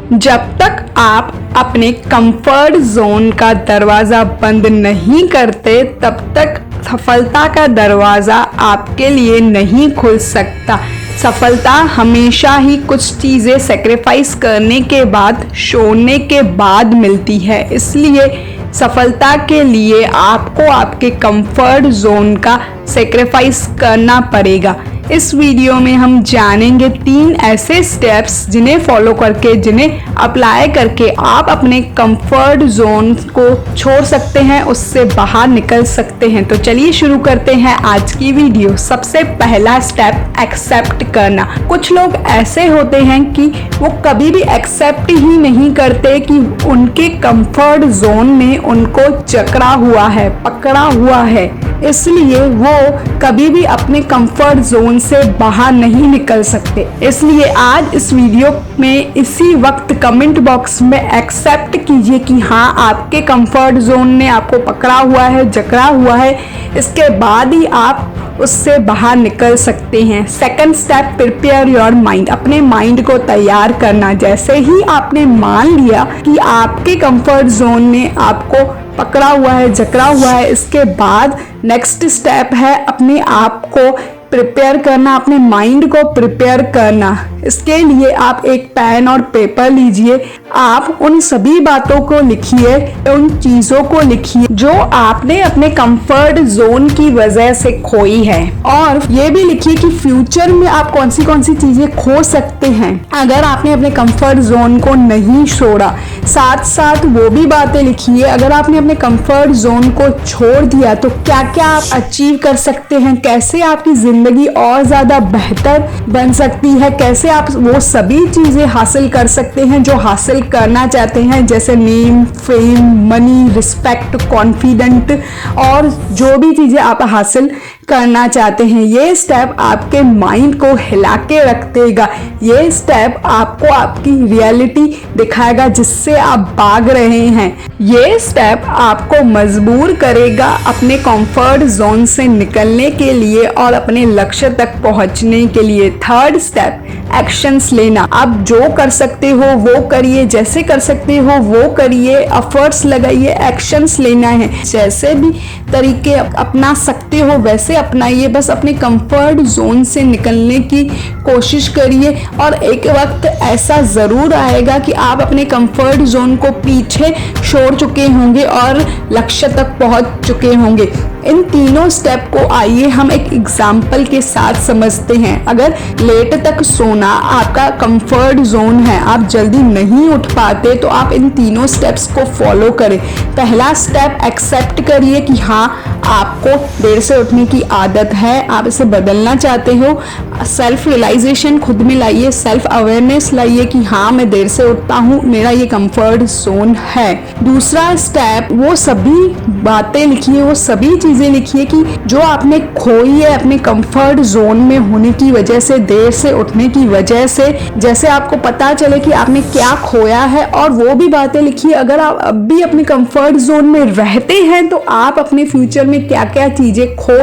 जब तक आप अपने कंफर्ट जोन का दरवाज़ा बंद नहीं करते तब तक सफलता का दरवाज़ा आपके लिए नहीं खुल सकता। सफलता हमेशा ही कुछ चीज़ें सेक्रीफाइस करने के बाद, छोड़ने के बाद मिलती है। इसलिए सफलता के लिए आपको आपके कंफर्ट जोन का सेक्रीफाइस करना पड़ेगा। इस वीडियो में हम जानेंगे 3 ऐसे स्टेप्स जिन्हें फॉलो करके, जिन्हें अप्लाई करके आप अपने कंफर्ट जोन को छोड़ सकते हैं, उससे बाहर निकल सकते हैं। तो चलिए शुरू करते हैं आज की वीडियो। सबसे पहला स्टेप, एक्सेप्ट करना। कुछ लोग ऐसे होते हैं कि वो कभी भी एक्सेप्ट ही नहीं करते कि उनके कंफर्ट जोन में उनको जकड़ा हुआ है, पकड़ा हुआ है, इसलिए वो कभी भी अपने कंफर्ट जोन से बाहर नहीं निकल सकते। इसलिए आज इस वीडियो में इसी वक्त कमेंट बॉक्स में एक्सेप्ट कीजिए कि हाँ, आपके कंफर्ट जोन ने आपको पकड़ा हुआ है, जकड़ा हुआ है, इसके बाद ही आप उससे बाहर निकल सकते हैं। Second step, prepare your mind. अपने माइंड को तैयार करना। जैसे ही आपने मान लिया कि आपके कंफर्ट जोन ने आपको पकड़ा हुआ है, जकड़ा हुआ है, इसके बाद नेक्स्ट स्टेप है अपने आप को प्रिपेयर करना, अपने माइंड को प्रिपेयर करना। इसके लिए आप एक पेन और पेपर लीजिए। आप उन सभी बातों को लिखिए, उन चीज़ों को लिखिए जो आपने अपने कंफर्ट जोन की वजह से खोई है, और ये भी लिखिए कि फ्यूचर में आप कौन सी चीज़ें खो सकते हैं अगर आपने अपने कंफर्ट जोन को नहीं छोड़ा। साथ साथ वो भी बातें लिखिए, अगर आपने अपने कंफर्ट जोन को छोड़ दिया तो क्या क्या आप अचीव कर सकते हैं, कैसे आपकी जिंदगी और ज़्यादा बेहतर बन सकती है, कैसे आप वो सभी चीज़ें हासिल कर सकते हैं जो हासिल करना चाहते हैं, जैसे name, fame, money, respect, confident, और जो भी चीज़ें आप हासिल करना चाहते हैं। ये स्टेप आपके माइंड को हिला के रख देगा। ये स्टेप आपको आपकी रियलिटी दिखाएगा जिससे आप भाग रहे हैं। ये स्टेप आपको मजबूर करेगा अपने कंफर्ट जोन से निकलने के लिए और अपने लक्ष्य तक पहुंचने के लिए। थर्ड स्टेप, एक्शंस लेना। आप जो कर सकते हो वो करिए, जैसे कर सकते हो वो करिए, एफर्ट्स लगाइए, एक्शंस लेना है। जैसे भी तरीके अपना सकते हो वैसे अपनाइए, बस अपने कंफर्ट जोन से निकलने की कोशिश करिए। और एक वक्त ऐसा ज़रूर आएगा कि आप अपने कंफर्ट जोन को पीछे छोड़ चुके होंगे और लक्ष्य तक पहुंच चुके होंगे। इन तीनों स्टेप को आइए हम एक एग्जाम्पल के साथ समझते हैं। अगर लेट तक सोना आपका कंफर्ट जोन है, आप जल्दी नहीं उठ पाते, तो आप इन तीनों स्टेप्स को फॉलो करें। पहला स्टेप, एक्सेप्ट करिए कि हाँ, आपको देर से उठने की आदत है, आप इसे बदलना चाहते हो। सेल्फ रियलाइजेशन खुद में लाइए, सेल्फ अवेयरनेस लाइए कि हाँ, मैं देर से उठता हूँ, मेरा ये कंफर्ट जोन है। दूसरा स्टेप, वो सभी बातें लिखिए, वो सभी चीज़ें लिखिए कि जो आपने खोई है अपने कंफर्ट जोन में होने की वजह से, देर से उठने की वजह से, जैसे आपको पता चले कि आपने क्या खोया है, और वो भी बातें लिखिए। अगर आप अब भी अपने कंफर्ट जोन में रहते हैं तो आप अपने फ्यूचर में क्या क्या चीज़ें खो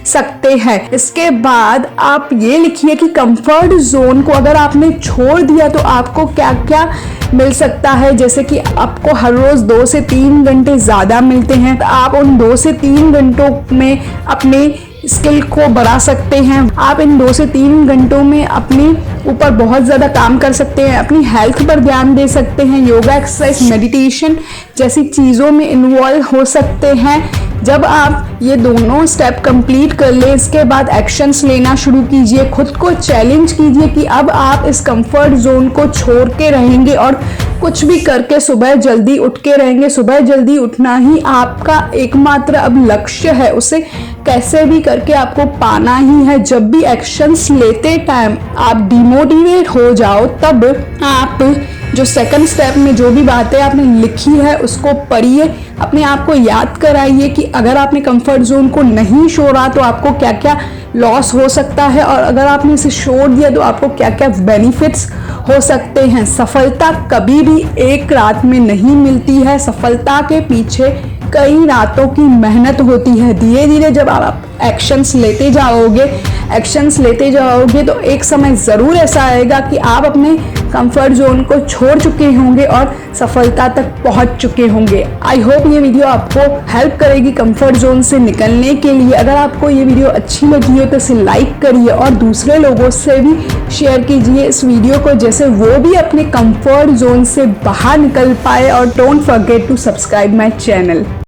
सकते हैं। इसके बाद आप ये लिखिए कि कंफर्ट जोन को अगर आपने छोड़ दिया तो आपको क्या क्या मिल सकता है। जैसे कि आपको हर रोज़ 2 से 3 घंटे ज़्यादा मिलते हैं, तो आप उन 2 से 3 घंटों में अपने स्किल को बढ़ा सकते हैं। आप इन 2 से 3 घंटों में अपने ऊपर बहुत ज़्यादा काम कर सकते हैं, अपनी हेल्थ पर ध्यान दे सकते हैं, योगा, एक्सरसाइज, मेडिटेशन जैसी चीज़ों में इन्वॉल्व हो सकते हैं। जब आप ये दोनों स्टेप कंप्लीट कर ले, इसके बाद एक्शंस लेना शुरू कीजिए, खुद को चैलेंज कीजिए कि अब आप इस कंफर्ट जोन को छोड़ के रहेंगे और कुछ भी करके सुबह जल्दी उठ के रहेंगे। सुबह जल्दी उठना ही आपका एकमात्र अब लक्ष्य है, उसे कैसे भी करके आपको पाना ही है। जब भी एक्शंस लेते टाइम आप डिमोटिवेट हो जाओ, तब आप जो सेकंड स्टेप में जो भी बातें आपने लिखी है उसको पढ़िए, अपने आप को याद कराइए कि अगर आपने कंफर्ट जोन को नहीं छोड़ा तो आपको क्या क्या लॉस हो सकता है, और अगर आपने इसे छोड़ दिया तो आपको क्या क्या बेनिफिट्स हो सकते हैं। सफलता कभी भी एक रात में नहीं मिलती है, सफलता के पीछे कई रातों की मेहनत होती है। धीरे धीरे जब आप एक्शंस लेते जाओगे तो एक समय ज़रूर ऐसा आएगा कि आप अपने कंफर्ट जोन को छोड़ चुके होंगे और सफलता तक पहुंच चुके होंगे। आई होप ये वीडियो आपको हेल्प करेगी कंफर्ट जोन से निकलने के लिए। अगर आपको ये वीडियो अच्छी लगी हो तो इसे लाइक करिए और दूसरे लोगों से भी शेयर कीजिए इस वीडियो को, जैसे वो भी अपने कंफर्ट जोन से बाहर निकल पाए। और don't forget to subscribe my channel.